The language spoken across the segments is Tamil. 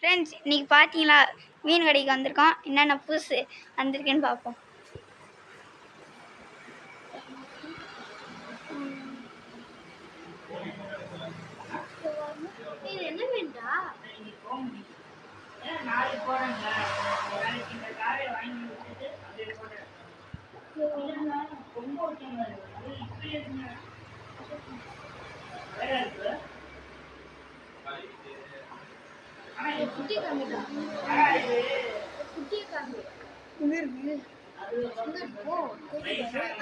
ஃப்ரெண்ட்ஸ், இன்றைக்கி பார்த்தீங்களா மீன் கடைக்கு வந்திருக்கோம். என்னென்ன புதுசு வந்திருக்குன்னு பார்ப்போம். என்ன மீன்டா? குட்டி காமிடா, குட்டி காமி. இங்கே இருக்கு,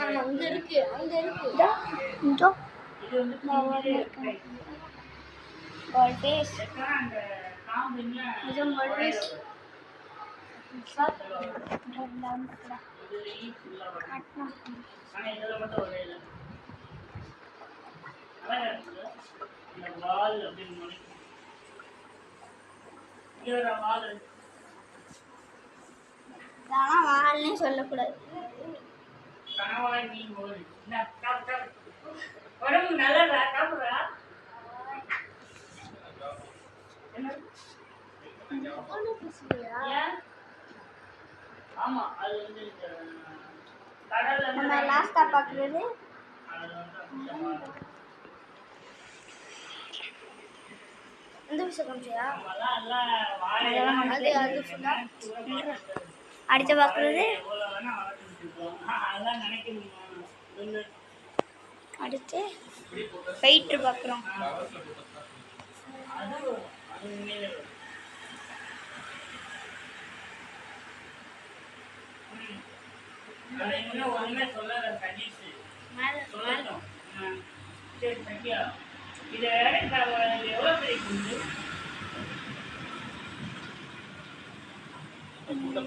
அங்க இருக்கு, அங்க இருக்கு. கோல்ஃபிஷ் இது கோல்ஃபிஷ் வால்னே சொல்லக்கூடாது. உடம்பு நல்லா சாப்பிடுறா. ஆமா, அது வந்து நம்ம லாஸ்டா பார்க்குறது இந்த விஷயம் காமிச்சியா? அது ஃபுல்லா அடுத்து பார்க்குறது அடுத்து ஃபைட்ரு பார்க்குறோம். ஒண்ணுமே சொல்லாத கணேஷ் சொல்லட்டும். சரி சத்யா, இது எவ்வளோ பெரிய குண்டு?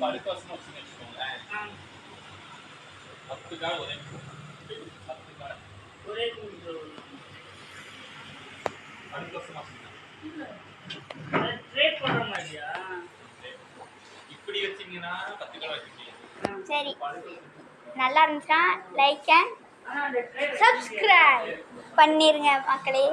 படுக்கவசம் வச்சுக்கோங்களேன். 10 கால் ஒரே குண்டு படுக்கவசம் ட்ரேட் பண்ணுற மாதிரியா? இப்படி வச்சிங்கன்னா 10 கால் வச்சுக்கீங்க. சரி, நல்லா இருந்துச்சுன்னா லைக் அண்ட் சப்ஸ்கிரைப் பண்ணிருங்க மக்களே.